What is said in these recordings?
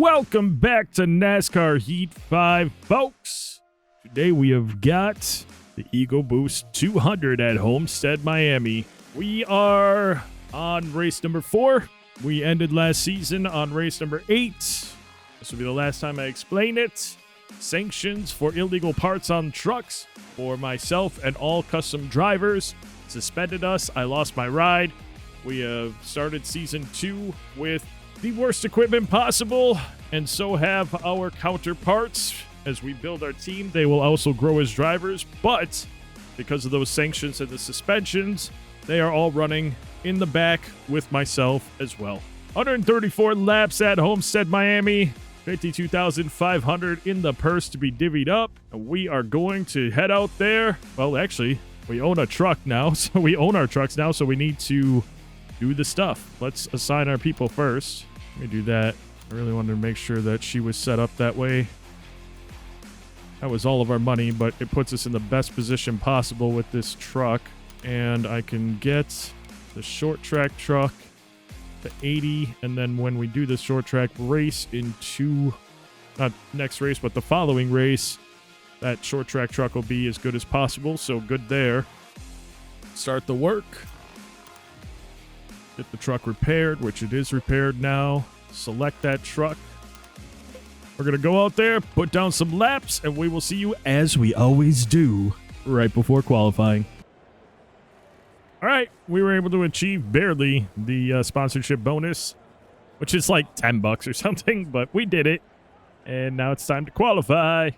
Welcome back to NASCAR Heat 5, folks. Today we have got the Ego Boost 200 at Homestead-Miami. We are on race number 4. We ended last season on race number 8. This will be the last time I explain it. Sanctions for illegal parts on trucks for myself and all custom drivers suspended us. I lost my ride. We have started season 2 with the worst equipment possible, and so have our counterparts. As we build our team, they will also grow as drivers, but because of those sanctions and the suspensions, they are all running in the back with myself as well. 134 laps at Homestead-Miami, 52,500 in the purse to be divvied up, and we are going to head out there. Well, actually, we own a truck now, so we own our trucks now, so we need to do the stuff. Let's assign our people first. Let me do that. I really wanted to make sure that she was set up that way. That was all of our money, but it puts us in the best position possible with this truck. And I can get the short track truck to 80, and then when we do the short track race into, not next race, but the following race, that short track truck will be as good as possible. So good there. Start the work. Get the truck repaired, which it is repaired now. Select that truck. We're going to go out there, put down some laps, and we will see you as we always do right before qualifying. All right, we were able to achieve barely the sponsorship bonus, which is like $10 or something, but we did it. And now it's time to qualify.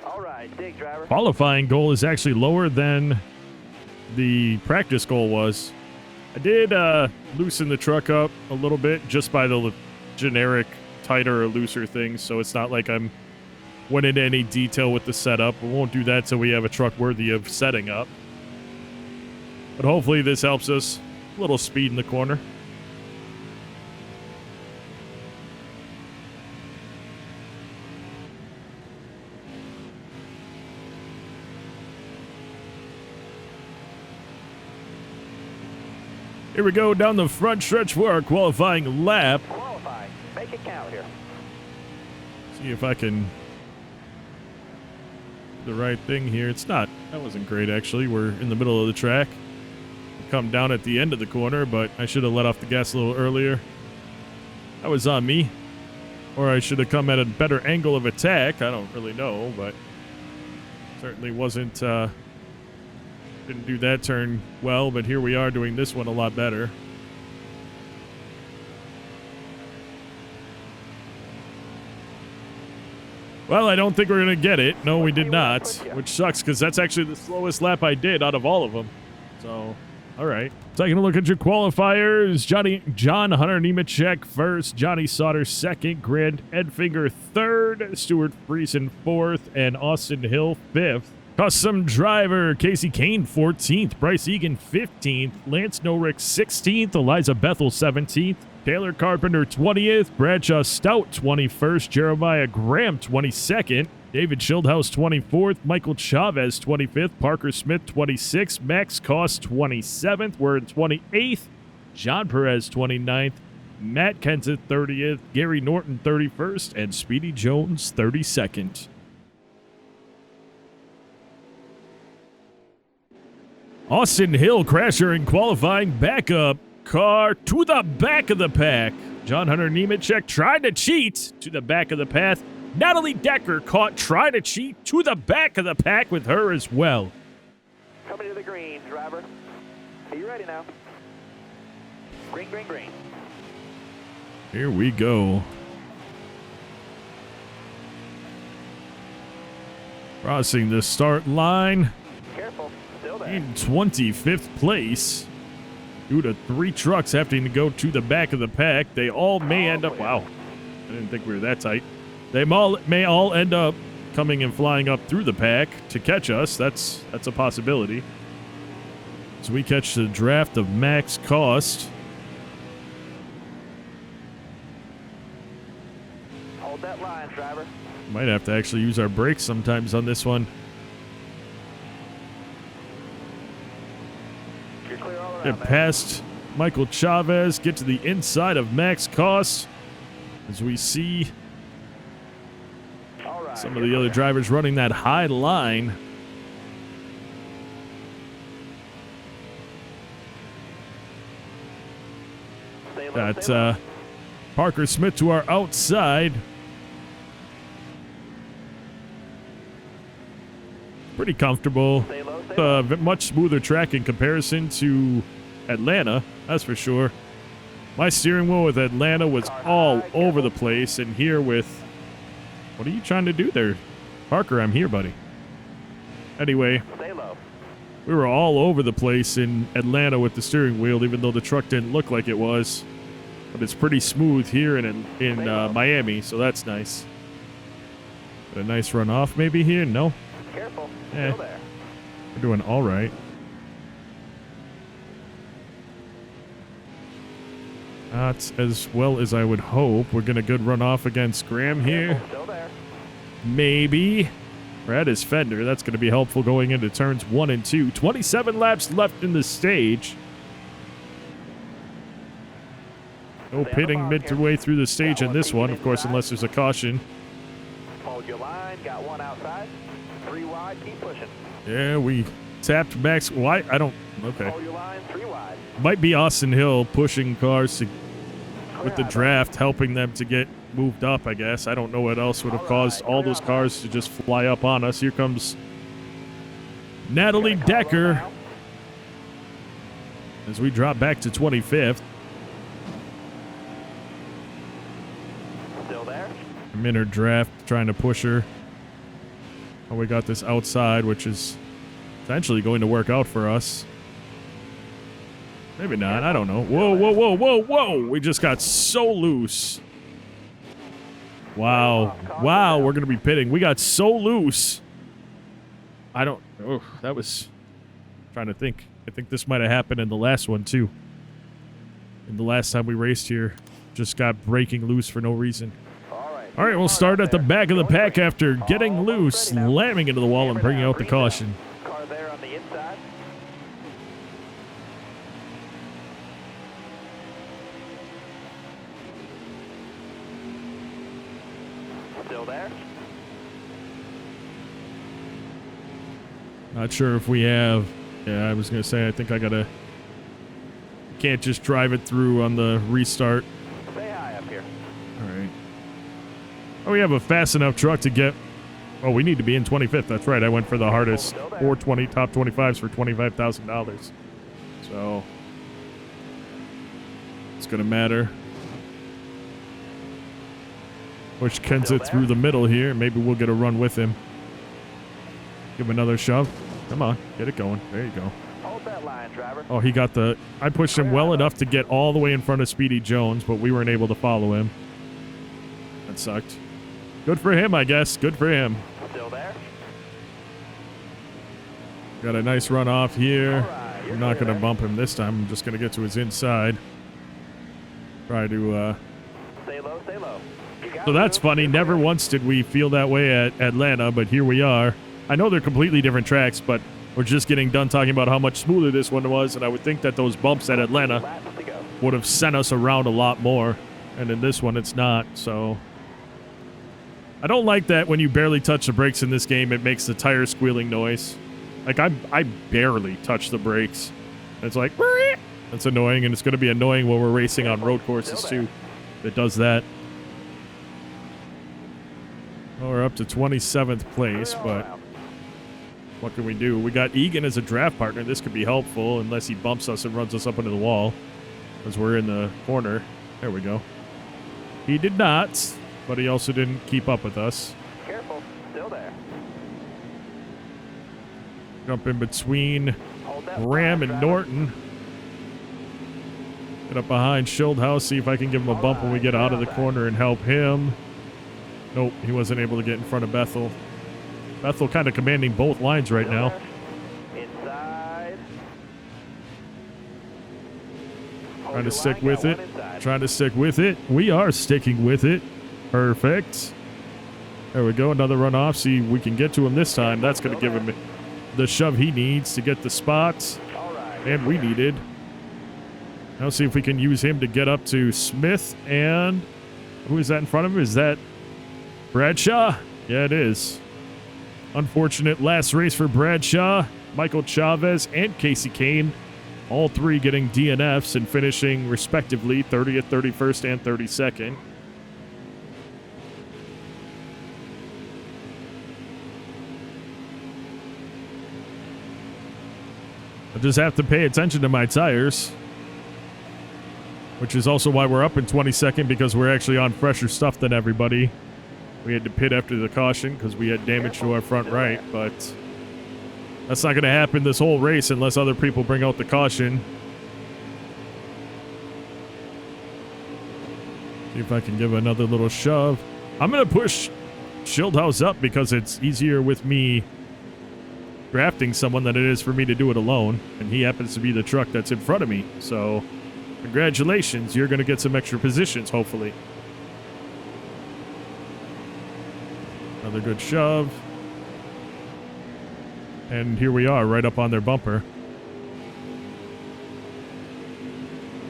All right, dig, driver. Qualifying goal is actually lower than the practice goal was. I did loosen the truck up a little bit just by the generic tighter or looser things, so it's not like I'm went into any detail with the setup. We won't do that till we have a truck worthy of setting up. But hopefully this helps us. A little speed in the corner. Here we go down the front stretch for our qualifying lap. Qualify. Make it count here. See if I can do the right thing here. It's not. That wasn't great, actually. We're in the middle of the track. We come down at the end of the corner, but I should have let off the gas a little earlier. That was on me. Or I should have come at a better angle of attack. I don't really know, but certainly wasn't... Didn't do that turn well, but here we are doing this one a lot better. Well, I don't think we're going to get it. No, we did not, which sucks because that's actually the slowest lap I did out of all of them. So, all right. Taking a look at your qualifiers. John Hunter Nemechek first, Johnny Sauter second, Grant Edfinger third, Stuart Friesen fourth, and Austin Hill fifth. Custom driver, Casey Kane, 14th. Bryce Egan, 15th. Lance Norick, 16th. Eliza Bethel, 17th. Taylor Carpenter, 20th. Bradshaw Stout, 21st. Jeremiah Graham, 22nd. David Schildhouse, 24th. Michael Chavez, 25th. Parker Smith, 26th. Max Koss, 27th. We're in 28th. John Perez, 29th. Matt Kenseth, 30th. Gary Norton, 31st. And Speedy Jones, 32nd. Austin Hill, crasher in qualifying backup car to the back of the pack. John Hunter Nemechek tried to cheat to the back of the path. Natalie Decker caught trying to cheat to the back of the pack with her as well. Coming to the green, driver. Are you ready now? Green, green, green. Here we go. Crossing the start line. Careful. Still there. In 25th place, due to 3 trucks having to go to the back of the pack, they all may end up... Wow, I didn't think we were that tight. They may all end up coming and flying up through the pack to catch us. That's a possibility. So we catch the draft of Max Koss. Hold that line, driver. Might have to actually use our brakes sometimes on this one. Clear all around Get past Michael Chavez, get to the inside of Max Koss. as we see All right. some of the other drivers running that high line. Stay low, Got stay low. Parker Smith to our outside. Pretty comfortable. Stay low, stay low. Much smoother track in comparison to Atlanta, that's for sure. My steering wheel with Atlanta was all over the place, and here with... What are you trying to do there? Parker, I'm here, buddy. Anyway, Stay low. we were all over the place in Atlanta with the steering wheel, even though the truck didn't look like it was. But it's pretty smooth here in Miami, so that's nice. Got a nice run off maybe here? No? Careful. Eh. Still there. We're doing all right. Not as well as I would hope. We're getting a good run off against Graham here. Careful, still there. Maybe. We're at his fender. That's going to be helpful going into turns 1 and 2. 27 laps left in the stage. No pitting midway through the stage in this one, of course, unless there's a caution. Hold your line. Got one outside. 3 wide. Keep pushing. Yeah, we tapped Max. Why? I don't. Okay. Hold your line. 3 wide. Might be Austin Hill pushing cars with the draft, helping them to get moved up, I guess. I don't know what else would have caused all those cars to just fly up on us. Here comes Natalie Decker as we drop back to 25th. Still there. I'm in her draft, trying to push her. Oh, we got this outside, which is essentially going to work out for us. Maybe not. I don't know. Whoa, whoa, whoa, whoa, whoa. We just got so loose. Wow. Wow, we're going to be pitting. We got so loose. I don't... Oh, that was... Trying to think. I think this might have happened in the last one, too. In the last time we raced here. Just got breaking loose for no reason. All right, we'll start at the back of the pack after getting loose, slamming into the wall and bringing out the caution. Car there on the inside. Still there. Not sure if we have... Yeah, I was going to say, I think I got to... Can't just drive it through on the restart. Stay high up here. All right. Oh, we have a fast enough truck to get... Oh, we need to be in 25th. That's right. I went for the hardest 420 top 25s for $25,000. So... It's going to matter. Push Kenza through the middle here. Maybe we'll get a run with him. Give him another shove. Come on. Get it going. There you go. Hold that line, driver. Oh, he got the... I pushed him well enough to get all the way in front of Speedy Jones, but we weren't able to follow him. That sucked. Good for him, I guess. Good for him. Still there. Got a nice run off here. Alright, you're I'm not clear going to there. bump him this time. I'm just going to get to his inside. Try to... Stay low, stay low. You got So it, that's dude. funny. You're Never clear. once did we feel that way at Atlanta, but here we are. I know they're completely different tracks, but we're just getting done talking about how much smoother this one was, and I would think that those bumps at Atlanta Laps to go. would have sent us around a lot more, and in this one it's not, so... I don't like that when you barely touch the brakes in this game, it makes the tire squealing noise. Like, I barely touch the brakes. It's like... That's annoying, and it's going to be annoying when we're racing on road courses, too. It does that. Well, we're up to 27th place, but what can we do? We got Egan as a draft partner. This could be helpful unless he bumps us and runs us up into the wall because we're in the corner. There we go. He did not, but he also didn't keep up with us. Careful. Still there. Jump in between Hold that Graham line, and driver. Norton. Get up behind Schildhaus, see if I can give him a bump when we get out of the corner and help him. Nope, he wasn't able to get in front of Bethel. Bethel kind of commanding both lines right now. Inside. Hold Trying to your stick line, with got it. one inside. Trying to stick with it. We are sticking with it. Perfect. There we go. Another run off. See, we can get to him this time. That's going to give him the shove he needs to get the spots. All right. And we needed. Now see if we can use him to get up to Smith and Who is that in front of him? Is that Bradshaw? Yeah, it is. Unfortunate last race for Bradshaw, Michael Chavez, and Casey Kane. All three getting DNFs and finishing respectively 30th, 31st, and 32nd. I just have to pay attention to my tires, which is also why we're up in 22nd, because we're actually on fresher stuff than everybody. We had to pit after the caution because we had damage to our front right, but that's not going to happen this whole race unless other people bring out the caution. See if I can give another little shove. I'm going to push Schildhaus up because it's easier with me drafting someone than it is for me to do it alone, and he happens to be the truck that's in front of me. So congratulations, you're going to get some extra positions, hopefully. Another good shove. And here we are, right up on their bumper.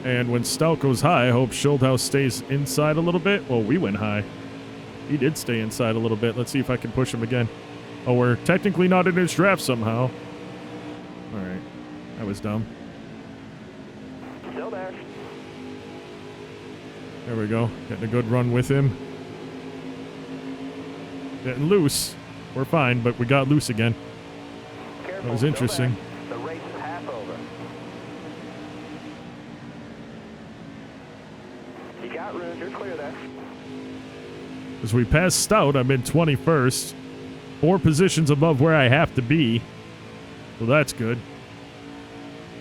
And when Stout goes high, I hope Schildhaus stays inside a little bit. Well, we went high. He did stay inside a little bit. Let's see if I can push him again. Oh, we're technically not in his draft somehow. All right. That was dumb. Still there. There we go. Getting a good run with him. Getting loose. We're fine, but we got loose again. Careful, That was interesting. the race is half over. You got room. You're clear there. As we pass Stout, I'm in 21st. 4 positions above where I have to be. So that's good.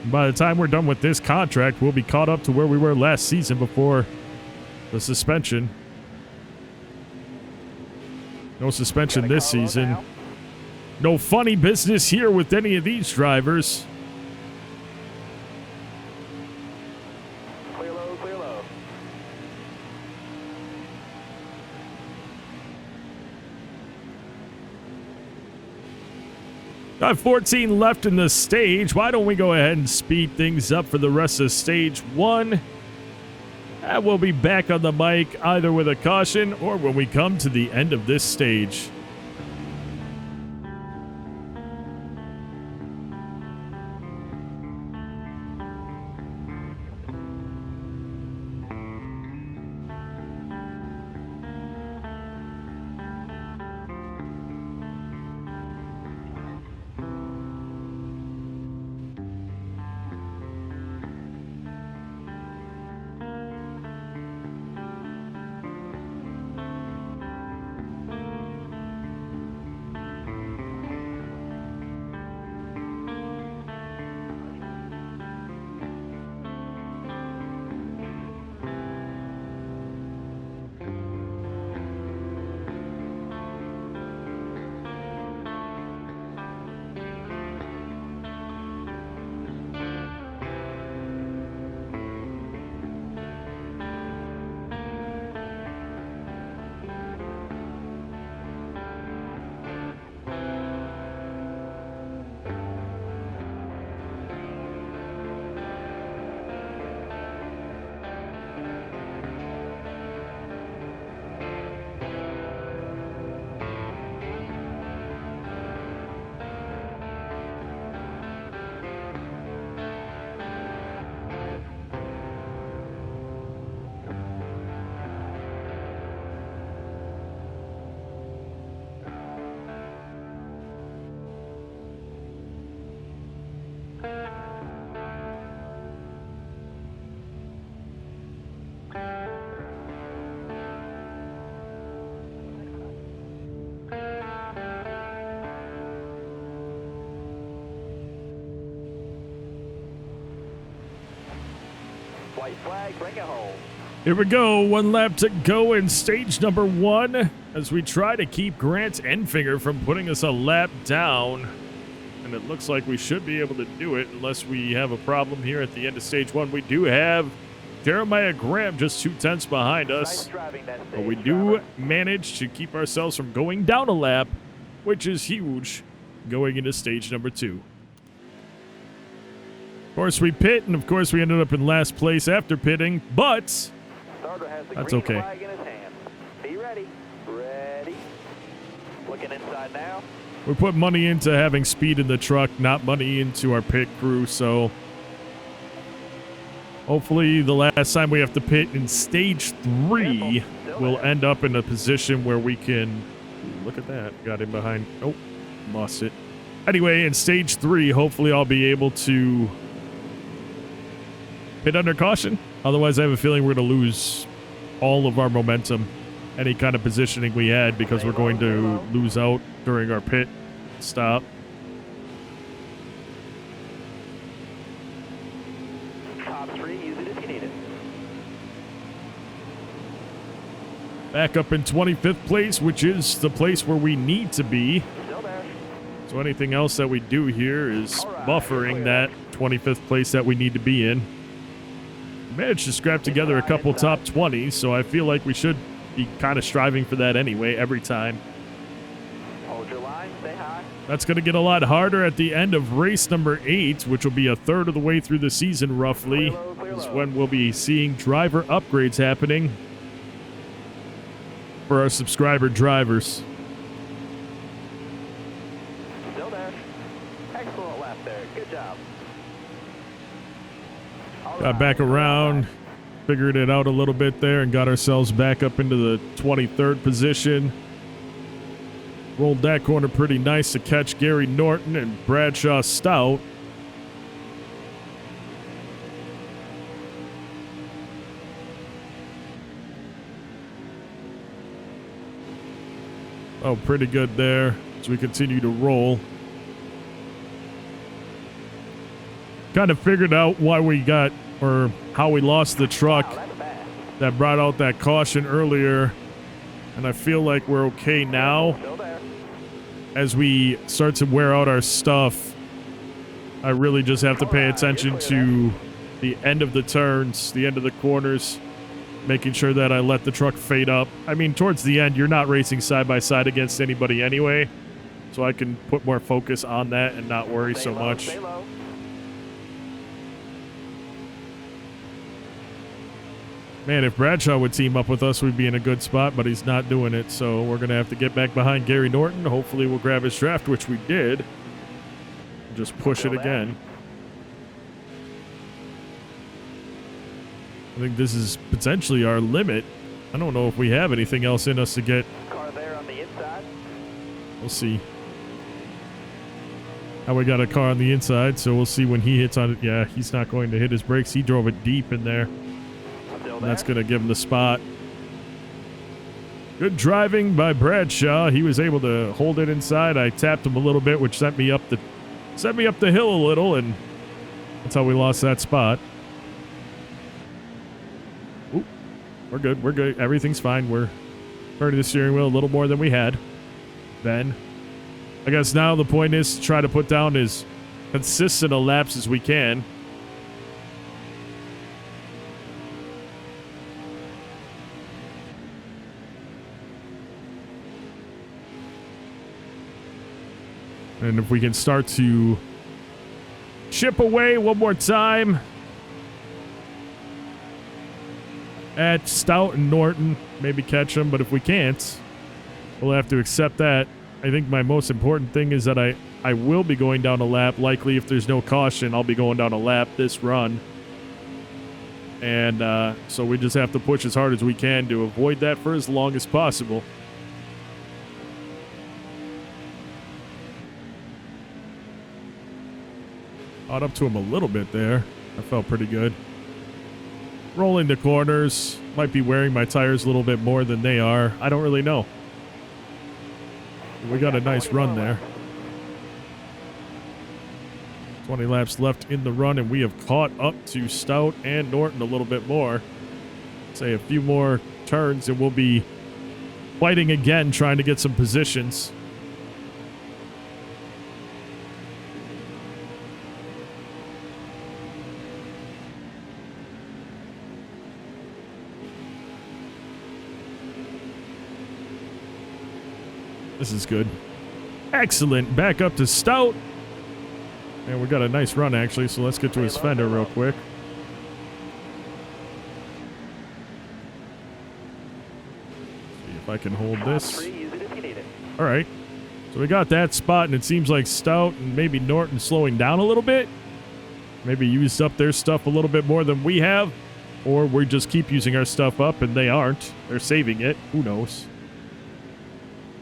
And by the time we're done with this contract, we'll be caught up to where we were last season before the suspension. No suspension this season. No funny business here with any of these drivers. Clear low, clear low. Got 14 left in the stage. Why don't we go ahead and speed things up for the rest of stage 1? And we'll be back on the mic either with a caution or when we come to the end of this stage. White flag, bring it home. Here we go. 1 lap to go in stage number 1 as we try to keep Grant Enfinger from putting us a lap down. And it looks like we should be able to do it unless we have a problem here at the end of stage 1. We do have Jeremiah Graham just 2/10 behind us. Nice driving that But we stage, do driver. manage to keep ourselves from going down a lap, which is huge going into stage number 2. Of course, we pit, and of course, we ended up in last place after pitting, but Starter has the That's green okay. flag in his hand. Be ready. Ready. Looking inside now. We put money into having speed in the truck, not money into our pit crew, so hopefully the last time we have to pit in stage 3, we'll end up in a position where we can... Look at that. Got him behind. Oh, lost it. Anyway, in stage 3, hopefully I'll be able to pit under caution. Otherwise, I have a feeling we're going to lose all of our momentum, any kind of positioning we had, because we're going to lose out during our pit stop. Top 3, use it if you need it. Back up in 25th place, which is the place where we need to be. Still there. So anything else that we do here is buffering that 25th place that we need to be in. We managed to scrap together a couple top 20s, so I feel like we should be kind of striving for that anyway every time. Hold your line, stay high. That's going to get a lot harder at the end of race number 8, which will be a third of the way through the season roughly. Is when we'll be seeing driver upgrades happening for our subscriber drivers. Still there. Excellent lap there. Good job. Got back around, figured it out a little bit there, and got ourselves back up into the 23rd position. Rolled that corner pretty nice to catch Gary Norton and Bradshaw Stout. Oh, pretty good there as we continue to roll. Kind of figured out why we got, or how we lost the truck that brought out that caution earlier. And I feel like we're okay now. As we start to wear out our stuff, I really just have to pay attention to the end of the turns, the end of the corners, making sure that I let the truck fade up. I mean, towards the end, you're not racing side by side against anybody anyway, so I can put more focus on that and not worry so much. Man, if Bradshaw would team up with us, we'd be in a good spot, but he's not doing it, so we're going to have to get back behind Gary Norton. Hopefully we'll grab his draft, which we did. Just push it again. I think this is potentially our limit. I don't know if we have anything else in us to get. Car there on the inside. We'll see. Now we got a car on the inside, so we'll see when he hits on it. Yeah, he's not going to hit his brakes. He drove it deep in there. And that's going to give him the spot. Good driving by Bradshaw. He was able to hold it inside. I tapped him a little bit, which sent me up the hill a little, and that's how we lost that spot. Ooh, we're good. We're good. Everything's fine. We're turning the steering wheel a little more than we had. Then, I guess now the point is to try to put down as consistent a laps as we can. And if we can start to chip away one more time at Stout and Norton, maybe catch them, but if we can't, we'll have to accept that. I think my most important thing is that I will be going down a lap. Likely, if there's no caution, I'll be going down a lap this run. And so we just have to push as hard as we can to avoid that for as long as possible. Caught up to him a little bit there. I felt pretty good. Rolling the corners. Might be wearing my tires a little bit more than they are. I don't really know. We got a nice run there. 20 laps left in the run, and we have caught up to Stout and Norton a little bit more. Say a few more turns, and we'll be fighting again, trying to get some positions. This is good. Excellent. Back up to Stout. And we got a nice run, actually, so let's get to his fender real quick. If I can hold this. Use it if you need it. All right. So we got that spot, and it seems like Stout and maybe Norton slowing down a little bit. Maybe used up their stuff a little bit more than we have. Or we just keep using our stuff up and they aren't. They're saving it. Who knows?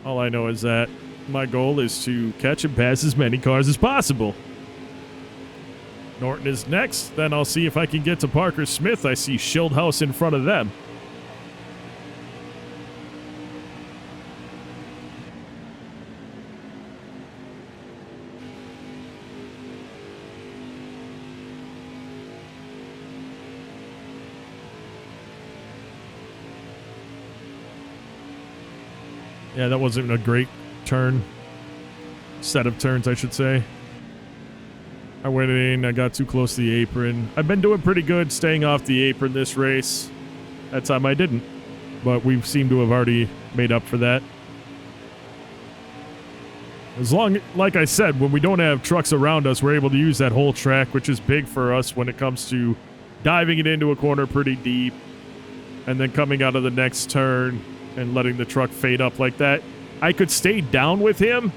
All I know is that my goal is to catch and pass as many cars as possible. Norton is next. Then I'll see if I can get to Parker Smith. I see Schildhouse in front of them. Yeah, that wasn't a great turn. Set of turns, I should say. I went in, I got too close to the apron. I've been doing pretty good staying off the apron this race. That time I didn't. But we seem to have already made up for that. As long, like I said, when we don't have trucks around us, we're able to use that whole track, which is big for us when it comes to diving it into a corner pretty deep. And then coming out of the next turn and letting the truck fade up like that. I could stay down with him,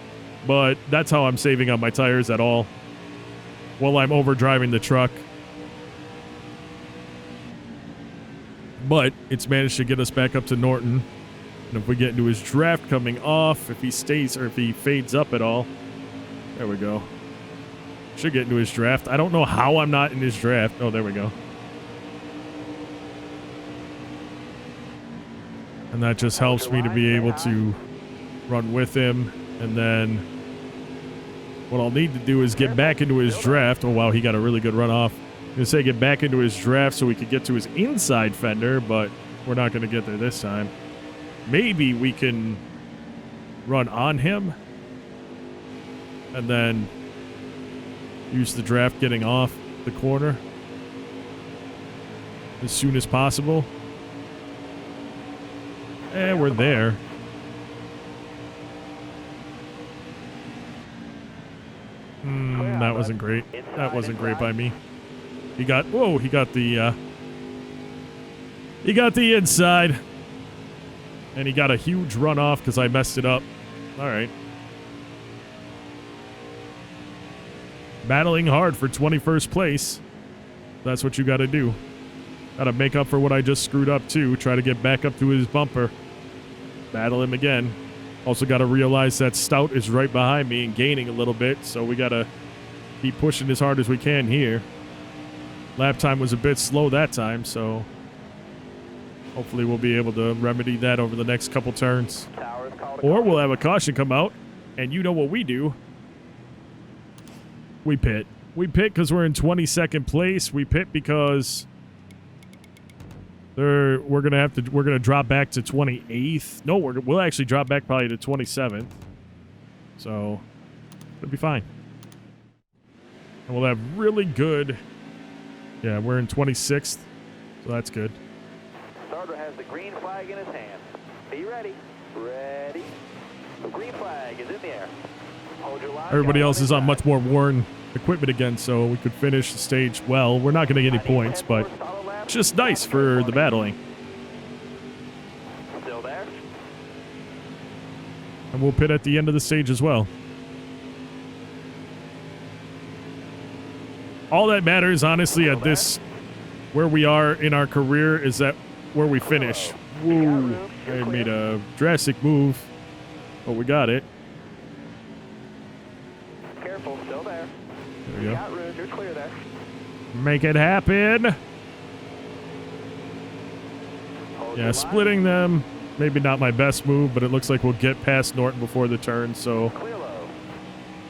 but that's how I'm saving on my tires at all. While I'm overdriving the truck. But it's managed to get us back up to Norton. And if we get into his draft coming off, if he stays or if he fades up at all. There we go. Should get into his draft. I don't know how I'm not in his draft. Oh, there we go. And that just helps me to be able to run with him. And then what I'll need to do is get back into his draft. Oh, wow, he got a really good run off. I'm going to say get back into his draft so we could get to his inside fender, but we're not going to get there this time. Maybe we can run on him and then use the draft getting off the corner as soon as possible. And we're there. That wasn't great. That wasn't great by me. He got the inside. And he got a huge runoff because I messed it up. All right. Battling hard for 21st place. That's what you got to do. Got to make up for what I just screwed up, too. Try to get back up to his bumper. Battle him again. Also got to realize that Stout is right behind me and gaining a little bit, so we got to keep pushing as hard as we can here. Lap time was a bit slow that time, so hopefully we'll be able to remedy that over the next couple turns. Or we'll have a caution come out, and you know what we do. We pit. We pit because we're in 22nd place. We pit because we're gonna drop back to 28th. No, we'll actually drop back probably to 27th. So it'll be fine. And we'll have really good. Yeah, we're in 26th, so that's good. Starter has the green flag in his hand. Be ready. Ready. The green flag is in the air. Hold your line. Everybody else is on much more worn equipment again, so we could finish the stage well. We're not going to get any points, but it's just nice for the battling. Still there? And we'll pit at the end of the stage as well. All that matters, honestly, at this, where we are in our career, is that where we finish. Woo! I made a drastic move, but we got it. Careful, still there. There we go. Got room, you're clear there. Make it happen. Yeah, splitting them, maybe not my best move, but it looks like we'll get past Norton before the turn, so Clear low.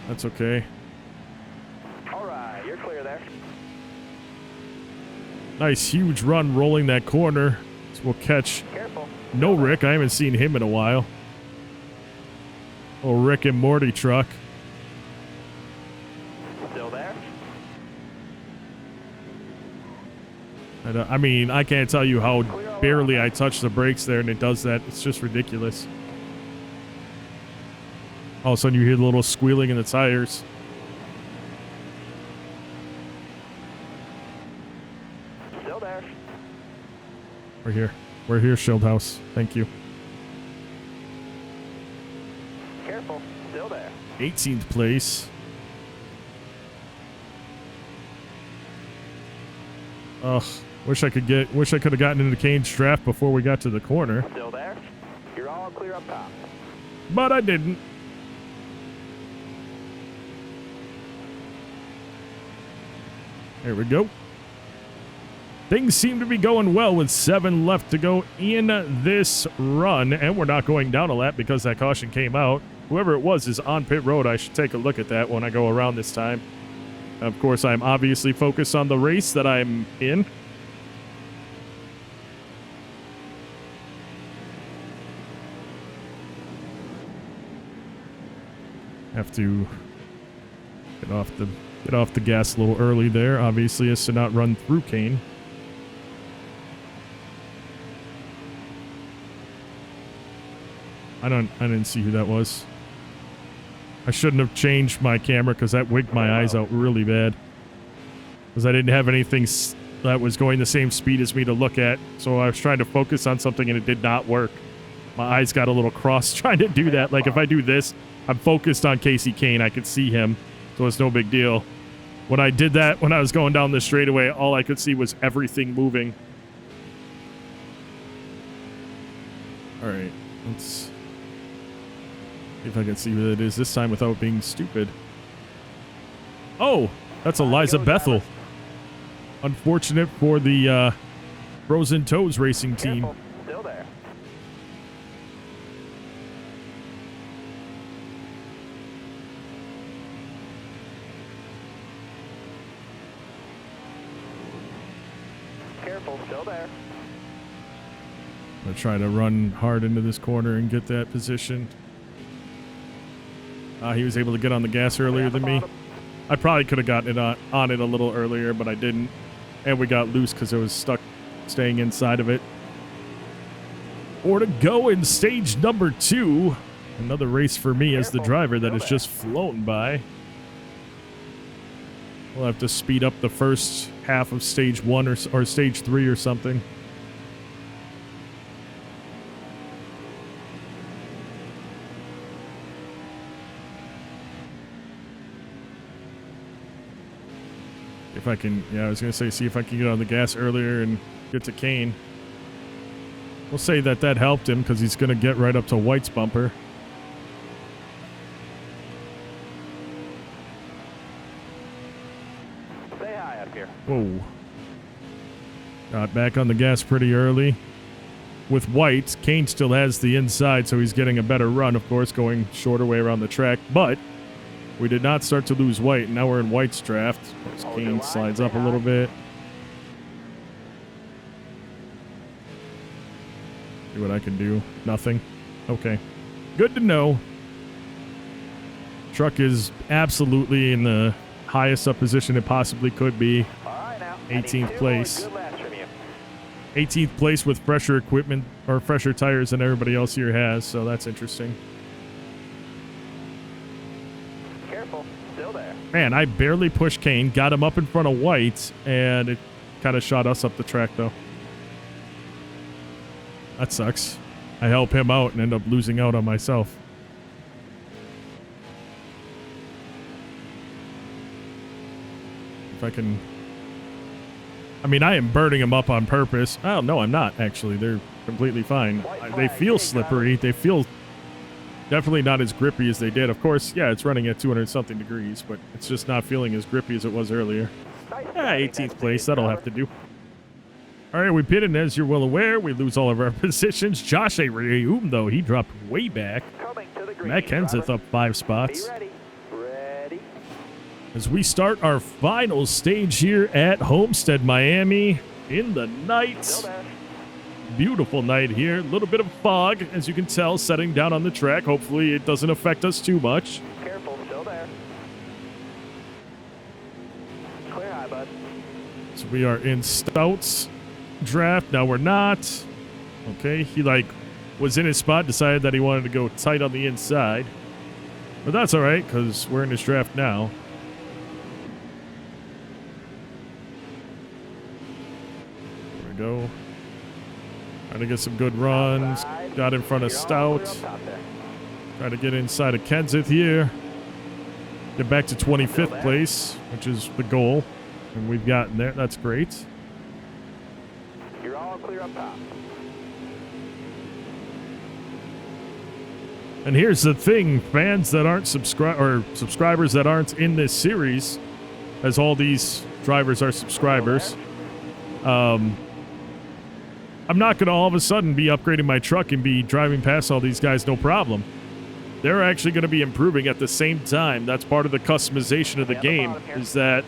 that's okay. All right, you're clear there. Nice, huge run rolling that corner. So we'll catch Careful. no Rick. I haven't seen him in a while. Oh, Rick and Morty truck. Still there? I mean, I can't tell you how barely I touch the brakes there, and it does that. It's just ridiculous. All of a sudden, you hear the little squealing in the tires. Still there. We're here. We're here, Schildhouse. Thank you. 18th place. Ugh, wish I could have gotten into Kane's draft before we got to the corner. Still there? You're all clear up top. But I didn't. There we go. Things seem to be going well with 7 left to go in this run, and we're not going down a lap because that caution came out. Whoever it was is on pit road. I should take a look at that when I go around this time. Of course, I'm obviously focused on the race that I'm in. Have to get off the gas a little early there, obviously, as to not run through Kane. I didn't see who that was. I shouldn't have changed my camera because that wigged my eyes out really bad. Because I didn't have anything that was going the same speed as me to look at. So I was trying to focus on something and it did not work. My eyes got a little crossed trying to do that. Like if I do this, I'm focused on Casey Kane. I could see him. So it's no big deal. When I did that, when I was going down the straightaway, all I could see was everything moving. All right, let's see if I can see who that is this time without being stupid. Oh, that's Eliza Bethel. Unfortunate for the Frozen Toes racing team. Careful. Still there. Careful. Still there. I'm going to try to run hard into this corner and get that position. He was able to get on the gas earlier than me. I probably could have gotten it on it a little earlier, but I didn't. And we got loose because it was stuck staying inside of it. More to go in stage number 2. Another race for me as the driver that has just flown by. We'll have to speed up the first half of stage 1 or stage 3 or something. If I can, yeah, I was going to say, see if I can get on the gas earlier and get to Kane. We'll say that helped him because he's going to get right up to White's bumper. Stay high up here. Whoa. Got back on the gas pretty early. With White, Kane still has the inside, so he's getting a better run, of course, going shorter way around the track. But we did not start to lose White, and now we're in White's draft. Kane slides up a little bit. See what I can do. Nothing. Okay. Good to know. Truck is absolutely in the highest up position it possibly could be. All right, now. 18th place. Good laps from you. 18th place with fresher equipment or fresher tires than everybody else here has, so that's interesting. Careful. Still there. Man, I barely pushed Kane, got him up in front of White, and it kind of shot us up the track, though. That sucks. I help him out and end up losing out on myself. If I can... I mean, I am burning them up on purpose. Oh, no, I'm not, actually. They're completely fine. They feel slippery. They feel definitely not as grippy as they did. Of course, yeah, it's running at 200-something degrees, but it's just not feeling as grippy as it was earlier. Yeah, 18th place. That'll have to do. All right, we pitted, and as you're well aware, we lose all of our positions. Josh Areum, though, he dropped way back. Matt Kenseth up 5 spots. Be ready. Ready. As we start our final stage here at Homestead-Miami in the night. Still there. Beautiful night here. A little bit of fog, as you can tell, setting down on the track. Hopefully it doesn't affect us too much. Careful. Still there. Clear high, bud. So we are in Stout's draft. Now we're not. Okay, he was in his spot, decided that he wanted to go tight on the inside. But that's all right, because we're in his draft now. There we go. Trying to get some good runs. Got in front of Stout. Trying to get inside of Kenseth here. get back to 25th place, which is the goal. And we've gotten there. That's great. You're all clear up top. And here's the thing, fans that aren't subscribers that aren't in this series, as all these drivers are subscribers, I'm not going to all of a sudden be upgrading my truck and be driving past all these guys no problem. They're actually going to be improving at the same time. That's part of the customization of the game, is that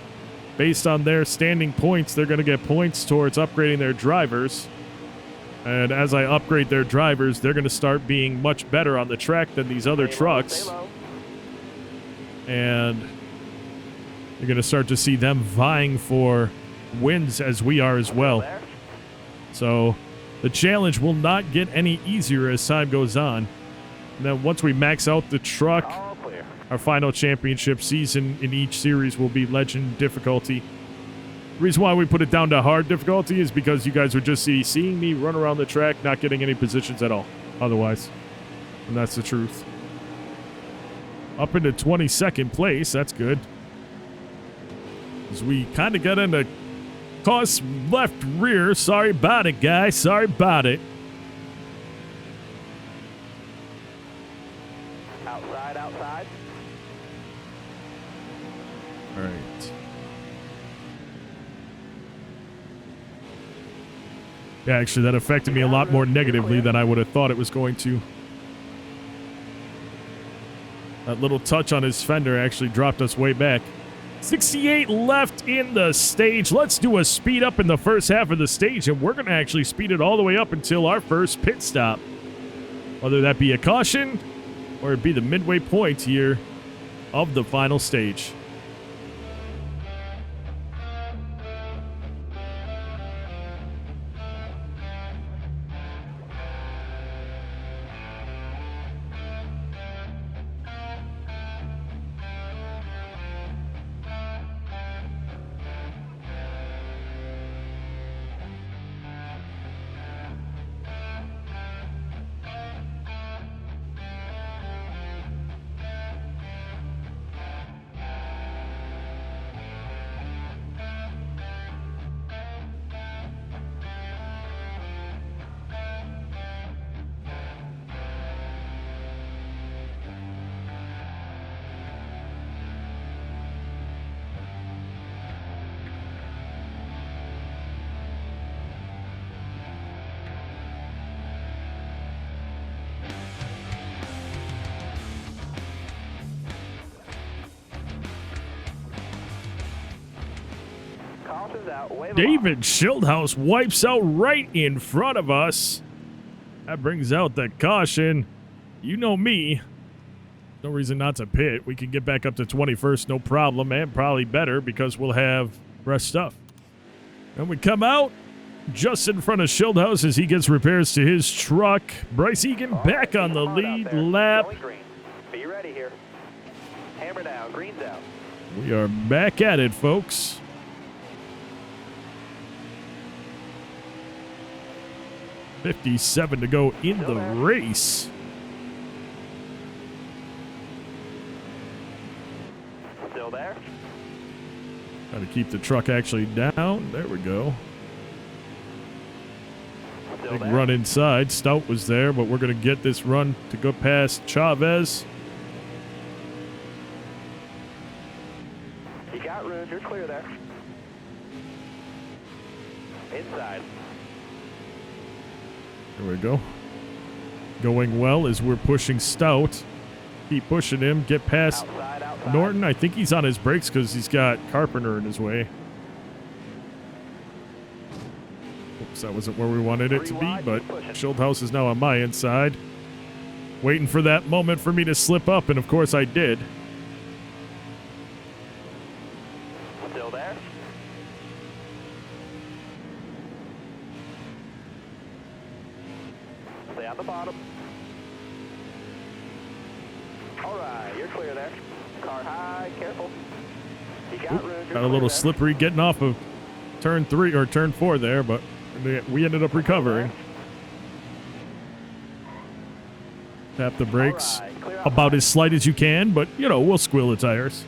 based on their standing points, they're going to get points towards upgrading their drivers. And as I upgrade their drivers, they're going to start being much better on the track than these other trucks. And you're going to start to see them vying for wins as we are as well. So the challenge will not get any easier as time goes on. And then once we max out the truck, our final championship season in each series will be legend difficulty. The reason why we put it down to hard difficulty is because you guys would just seeing me run around the track, not getting any positions at all otherwise. And that's the truth. Up into 22nd place. That's good. As we kind of got into cause left rear. Sorry about it, guys. Sorry about it. Outside. All right. Yeah, actually, that affected me a lot more negatively than I would have thought it was going to. That little touch on his fender actually dropped us way back. 68 left in the stage. Let's do a speed up in the first half of the stage, and we're going to actually speed it all the way up until our first pit stop. Whether that be a caution or it be the midway point here of the final stage. David Schildhouse wipes out right in front of us. That brings out the caution. You know me. No reason not to pit. We can get back up to 21st, no problem, and probably better because we'll have fresh stuff. And we come out just in front of Schildhouse as he gets repairs to his truck. Bryce Egan back on the lead lap. Be ready here. Hammer down, green's out. We are back at it, folks. 57 to go in the race. Still there? Got to keep the truck actually down. There we go. Still Big there? run inside. Stout was there, but we're going to get this run to go past Chavez. You got room. You're clear there. Inside. There we go. Going well as we're pushing Stout. Keep pushing him. Get past Outside. Norton. I think he's on his brakes because he's got Carpenter in his way. Oops, that wasn't where we wanted it to be, but Schildhouse is now on my inside. Waiting for that moment for me to slip up, and of course I did. Still there? Stay on the bottom. All right, you're clear there. Car high, careful. You got room. Got a little slippery getting off of turn 3 or turn 4 there, but we ended up recovering. Tap the brakes about as slight as you can, but, you know, we'll squeal the tires.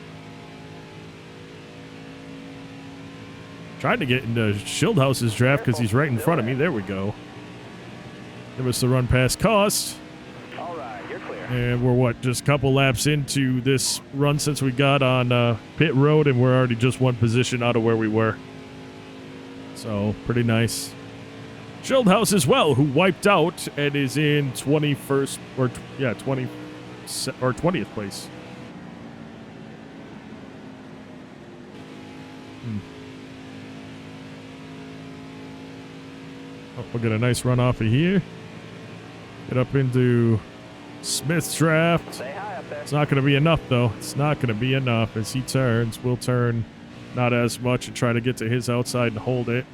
Trying to get into Schildhouse's draft because he's right in front of me. There we go. Give us the run past cost. All right, you're clear. And we're what, just a couple laps into this run since we got on pit road, and we're already just one position out of where we were. So pretty nice. Schildhouse as well, who wiped out and is in 21st or 20 or 20th place. Oh, we'll get a nice run off of here. Get up into Smith's draft. Stay high up there. It's not going to be enough, though. It's not going to be enough. As he turns, we'll turn not as much and try to get to his outside and hold it.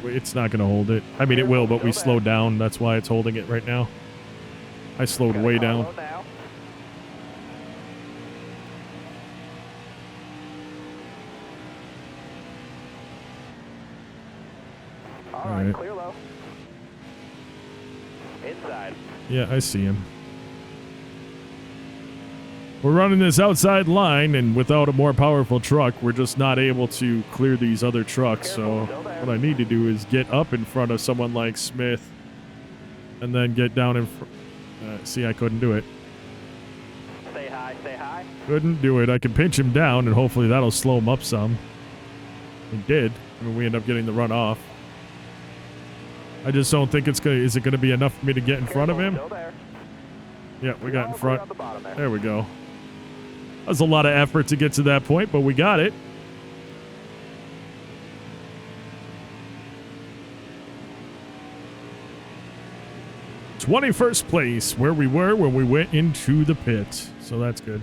It's not going to hold it. I mean, it will, but we slowed down. That's why it's holding it right now. I slowed way down. All right, clear low. Inside. Yeah, I see him. We're running this outside line, and without a more powerful truck, we're just not able to clear these other trucks. So what I need to do is get up in front of someone like Smith and then get down in front. See, I couldn't do it. Stay high, stay high. Couldn't do it. I can pinch him down, and hopefully that'll slow him up some. It did. I mean, we end up getting the run off. I just don't think it's gonna. Is it gonna be enough for me to get in front of him? Still there. Yeah, we got in front. On the bottom there. There we go. That was a lot of effort to get to that point, but we got it. '21st place, where we were when we went into the pit. So that's good.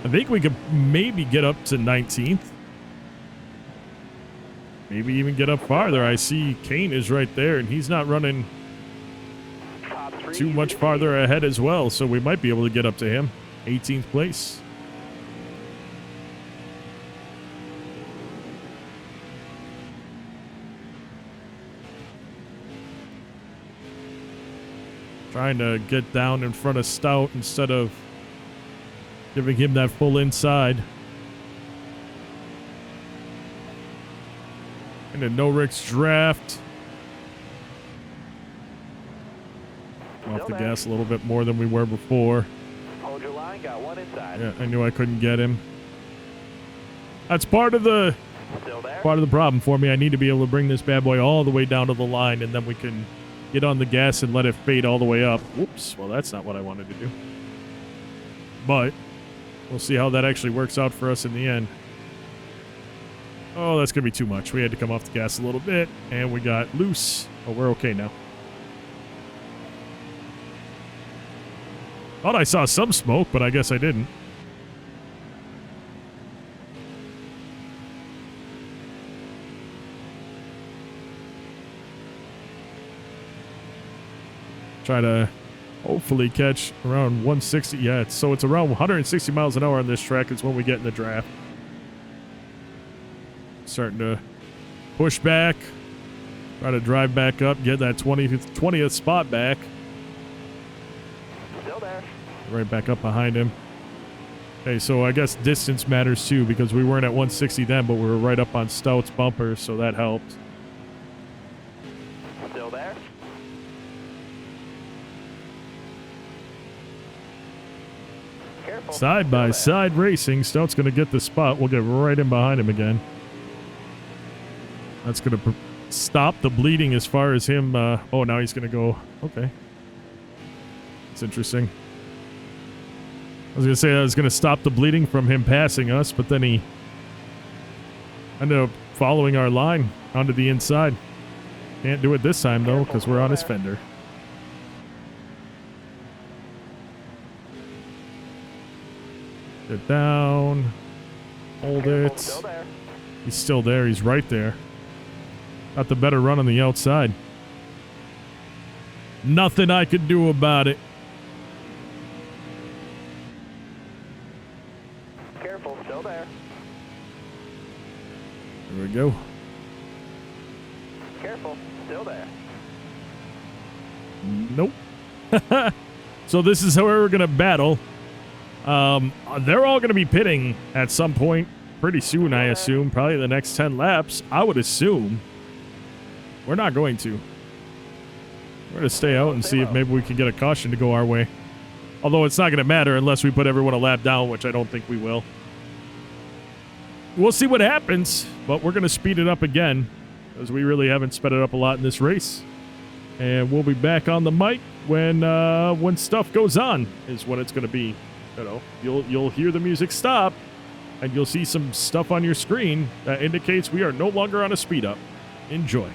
I think we could maybe get up to 19th. Maybe even get up farther. I see Kane is right there, and he's not running too much farther ahead as well, so we might be able to get up to him. 18th place. Trying to get down in front of Stout instead of giving him that full inside. And a no-Rick's draft. Off the gas a little bit more than we were before. Hold your line, got one inside. Yeah, I knew I couldn't get him. That's part of the Still there. problem for me. I need to be able to bring this bad boy all the way down to the line, and then we can get on the gas and let it fade all the way up. Whoops. Well, that's not what I wanted to do. But we'll see how that actually works out for us in the end. Oh, that's going to be too much. We had to come off the gas a little bit, and we got loose. Oh, we're okay now. Thought I saw some smoke, but I guess I didn't. Try to hopefully catch around 160. Yeah, it's around 160 miles an hour on this track is when we get in the draft. Starting to push back. Try to drive back up, get that 20th spot back. Still there. Right back up behind him. Okay, so I guess distance matters too, because we weren't at 160 then, but we were right up on Stout's bumper, so that helped. Still there. Careful. Side by side racing. Stout's going to get the spot. We'll get right in behind him again. That's going to stop the bleeding as far as him. Oh, now he's going to go. Okay. It's interesting. I was going to say I was going to stop the bleeding from him passing us, but then he ended up following our line onto the inside. Can't do it this time, though, because we're on his fender. Get down. Hold it. Still there. He's still there. He's right there. Got the better run on the outside. Nothing I could do about it. Careful. Still there. There we go. Careful, still there. Nope. So this is how we're going to battle. They're all going to be pitting at some point pretty soon, I assume. Probably the next 10 laps, I would assume. We're not going to. We're going to stay out and see if maybe we can get a caution to go our way. Although it's not going to matter unless we put everyone a lap down, which I don't think we will. We'll see what happens, but we're going to speed it up again because we really haven't sped it up a lot in this race. And we'll be back on the mic when stuff goes on is what it's going to be. You know, you'll hear the music stop, and you'll see some stuff on your screen that indicates we are no longer on a speed up. Enjoy.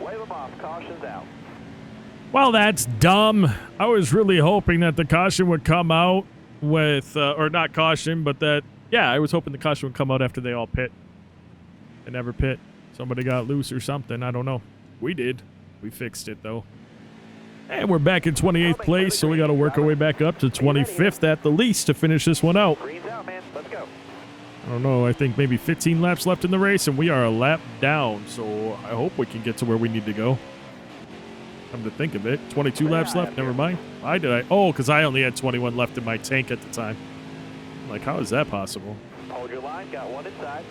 Wave them off. Caution's out. Well, that's dumb. I was really hoping that the caution would come out with, or not caution, but that, yeah, I was hoping the caution would come out after they all pit. They never pit. Somebody got loose or something. I don't know. We did. We fixed it, though. And we're back in 28th place, so we got to work our way back up to 25th at the least to finish this one out. Green's out, man. Let's go. I don't know. I think maybe 15 laps left in the race, and we are a lap down, so I hope we can get to where we need to go. Come to think of it, 22 laps left. Never mind. Why did I? Oh, because I only had 21 left in my tank at the time. I'm like, how is that possible? Hold your line. Got one inside.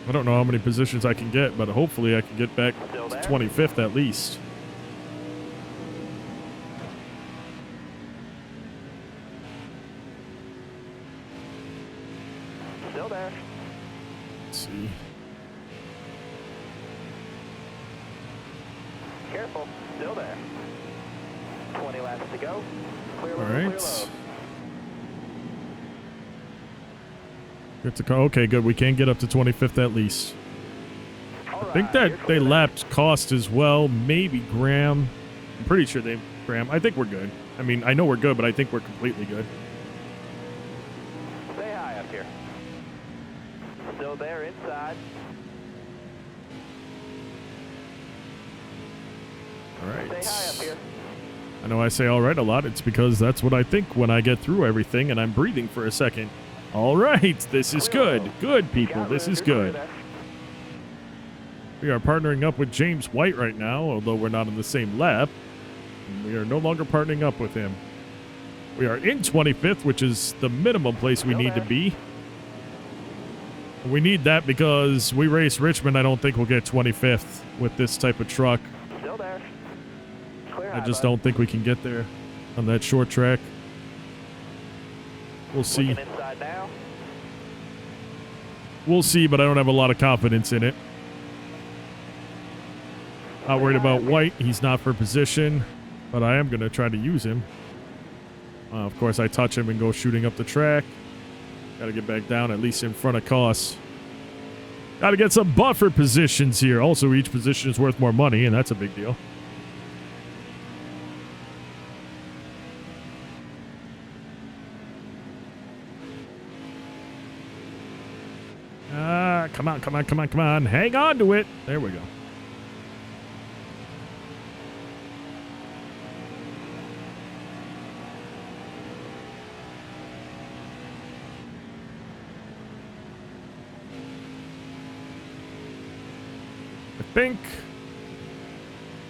I don't know how many positions I can get, but hopefully I can get back to 25th at least. Still there. Let's see. Careful. Still there. 20 laps to go. Clear All low, clear right. low. Get to okay, good. We can get up to 25th at least. I think that they lapped Cost as well. Maybe Graham. I'm pretty sure they Graham. I think we're good. I mean, I know we're good, but I think we're completely good. Stay high up here. Still there inside. All right. Stay high up here. I know I say all right a lot. It's because that's what I think when I get through everything and I'm breathing for a second. All right. This is good. Good, people. This is good. We are partnering up with James White right now, although we're not in the same lap. We are no longer partnering up with him. We are in 25th, which is the minimum place we need to be. We need that because we race Richmond. I don't think we'll get 25th with this type of truck. Still there. I just don't think we can get there on that short track. We'll see. Looking inside now. We'll see, but I don't have a lot of confidence in it. Not worried about White. He's not for position, but I am going to try to use him. Of course, I touch him and go shooting up the track. Got to get back down, at least in front of Koss. Got to get some buffer positions here. Also, each position is worth more money, and that's a big deal. Come on, come on, come on, come on. Hang on to it. There we go.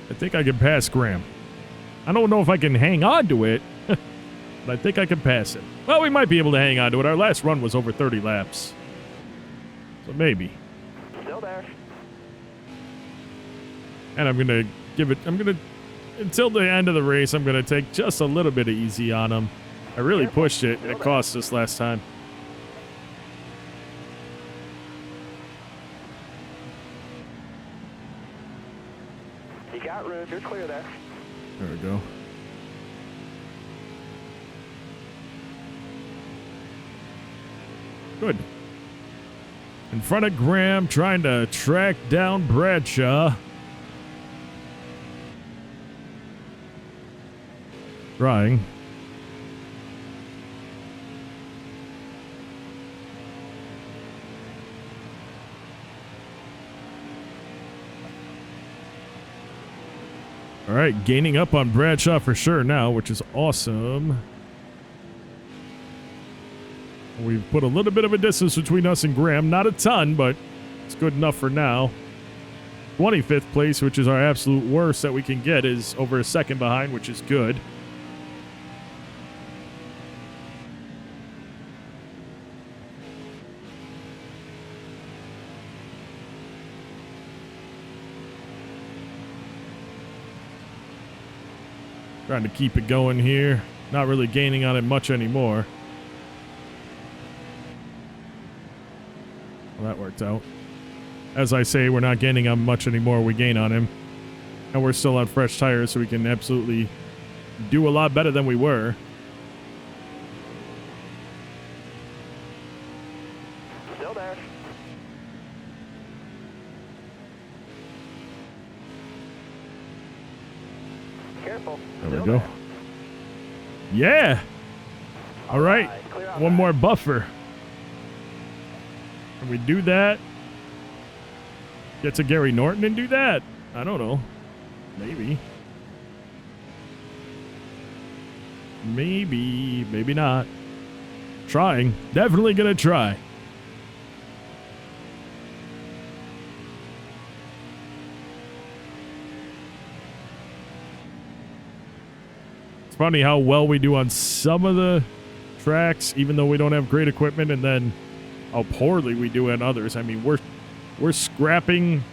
I think I can pass Graham. I don't know if I can hang on to it, but I think I can pass it. Well, we might be able to hang on to it. Our last run was over 30 laps. So maybe. Still there. And I'm going to give it, until the end of the race, I'm going to take just a little bit of easy on him. I really pushed it. It cost us last time. You got room. You're clear there. There we go. Good. In front of Graham, trying to track down Bradshaw. Trying. All right, gaining up on Bradshaw for sure now, which is awesome. We've put a little bit of a distance between us and Graham. Not a ton, but it's good enough for now. 25th place, which is our absolute worst that we can get, is over a second behind, which is good. Trying to keep it going here. Not really gaining on it much anymore. Well, that worked out. As I say, we're not gaining on much anymore. We gain on him. And we're still on fresh tires, so we can absolutely do a lot better than we were. Still there. Careful. There we go. Yeah. All right. One more buffer. Can we do that? Get to Gary Norton and do that? I don't know. Maybe. Maybe. Maybe not. Trying. Definitely gonna try. It's funny how well we do on some of the tracks, even though we don't have great equipment, and then how poorly we do on others. I mean, we're scrapping,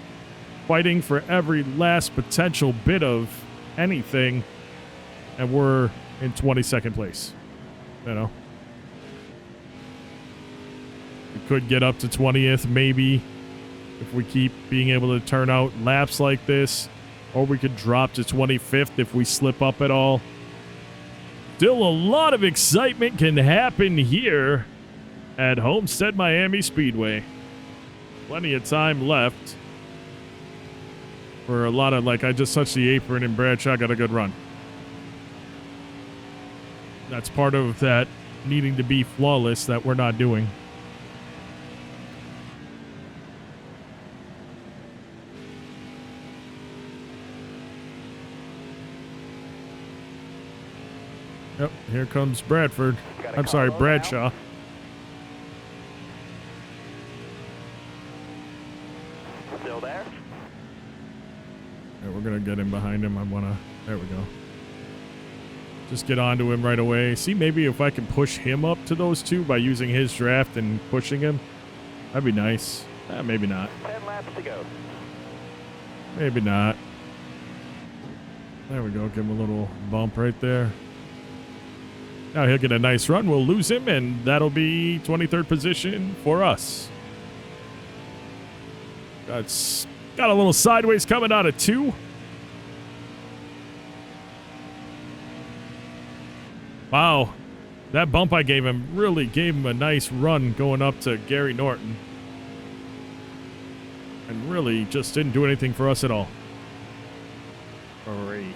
fighting for every last potential bit of anything, and we're in 22nd place. You know? We could get up to 20th, maybe, if we keep being able to turn out laps like this, or we could drop to 25th if we slip up at all. Still a lot of excitement can happen here at Homestead-Miami Speedway. Plenty of time left for a lot of, like, I just touched the apron and Bradshaw got a good run. That's part of that needing to be flawless that we're not doing. Yep, here comes Bradford. I'm sorry, Bradshaw. Still there? Yeah, we're gonna get him behind him. There we go. Just get onto him right away. See, maybe if I can push him up to those two by using his draft and pushing him, that'd be nice. Maybe not. 10 laps to go. Maybe not. There we go. Give him a little bump right there. Now he'll get a nice run. We'll lose him, and that'll be 23rd position for us. That's got a little sideways coming out of 2. Wow. That bump I gave him really gave him a nice run going up to Gary Norton. And really just didn't do anything for us at all. Great.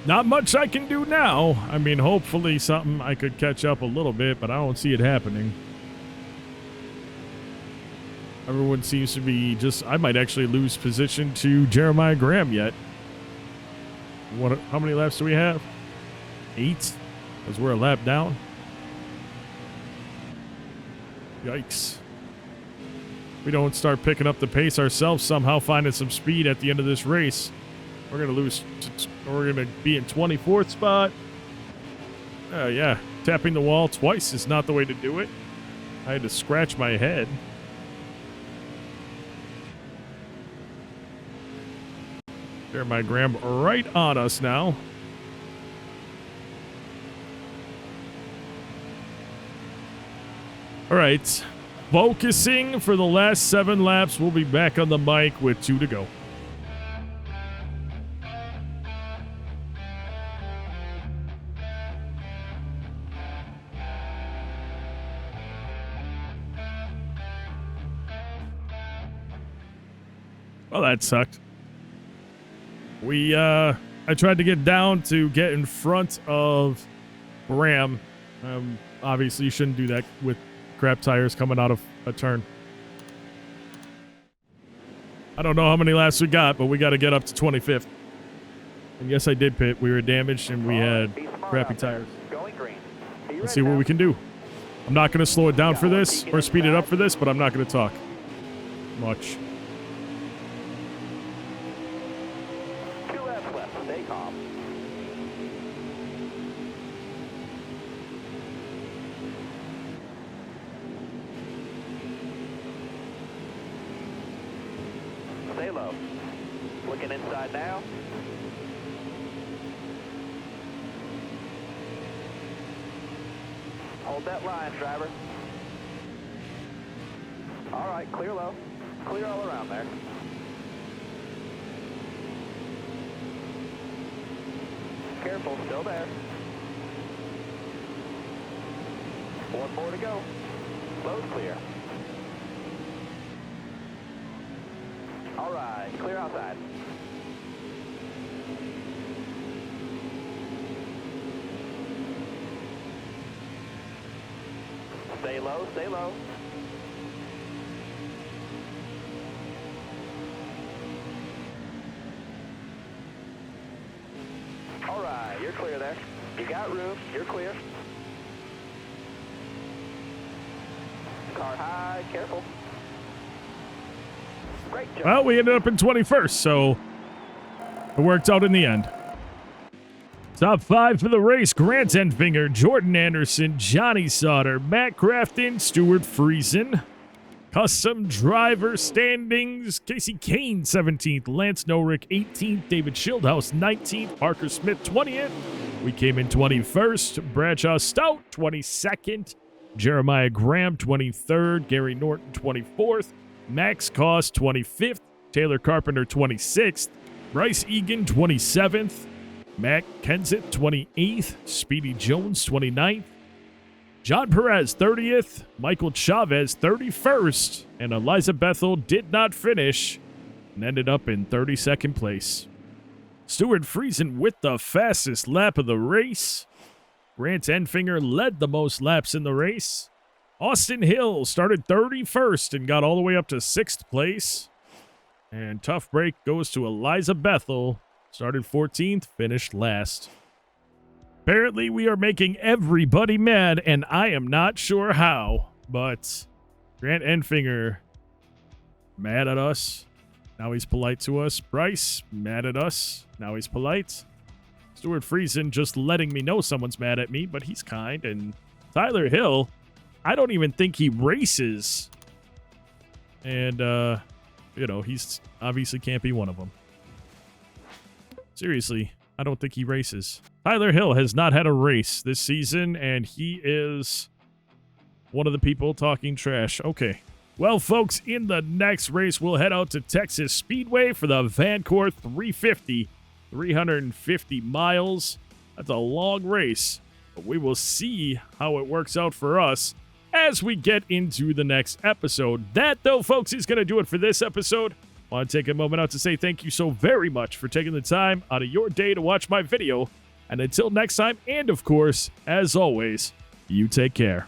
Not much I can do now. I mean, hopefully something I could catch up a little bit, but I don't see it happening. Everyone seems to be just... I might actually lose position to Jeremiah Graham yet. How many laps do we have? 8? Because we're a lap down. Yikes. We don't start picking up the pace ourselves, somehow finding some speed at the end of this race. We're going to lose, we're going to be in 24th spot. Yeah, tapping the wall twice is not the way to do it. I had to scratch my head. Jeremiah Graham right on us now. All right, focusing for the last 7 laps. We'll be back on the mic with 2 to go. Well, that sucked. I tried to get down to get in front of Graham. Obviously, you shouldn't do that with crap tires coming out of a turn. I don't know how many laps we got, but we got to get up to 25th. And yes, I did pit. We were damaged and we had crappy tires. Let's see what we can do. I'm not going to slow it down for this or speed it up for this, but I'm not going to talk much. Stay low. Looking inside now. Hold that line, driver. All right, clear low. Clear all around there. Careful, still there. 1 more to go. Low's clear. All right, clear outside. Stay low, stay low. All right, you're clear there. You got room, you're clear. Car high, careful. Great job. Well, we ended up in 21st, so it worked out in the end. Top 5 for the race: Grant Enfinger, Jordan Anderson, Johnny Sauter, Matt Crafton, Stuart Friesen. Custom driver standings. Casey Kane, 17th. Lance Norick, 18th. David Schildhouse, 19th. Parker Smith, 20th. We came in 21st. Bradshaw Stout, 22nd. Jeremiah Graham, 23rd. Gary Norton, 24th. Max Koss, 25th. Taylor Carpenter, 26th. Bryce Egan, 27th. Matt Kenseth, 28th. Speedy Jones, 29th. John Perez, 30th. Michael Chavez, 31st. And Eliza Bethel did not finish and ended up in 32nd place. Stuart Friesen with the fastest lap of the race. Grant Enfinger led the most laps in the race. Austin Hill started 31st and got all the way up to 6th place. And tough break goes to Eliza Bethel. Started 14th, finished last. Apparently, we are making everybody mad, and I am not sure how. But Grant Enfinger, mad at us. Now he's polite to us. Bryce, mad at us. Now he's polite. Stuart Friesen just letting me know someone's mad at me, but he's kind. And Tyler Hill, I don't even think he races. And, he's obviously can't be one of them. Seriously, I don't think he races. Tyler Hill has not had a race this season, and he is one of the people talking trash. Okay. Well, folks, in the next race, we'll head out to Texas Speedway for the Vancourt 350. 350 miles. That's a long race, but we will see how it works out for us as we get into the next episode. That, though, folks, is going to do it for this episode. I want to take a moment out to say thank you so very much for taking the time out of your day to watch my video. And until next time, and of course, as always, you take care.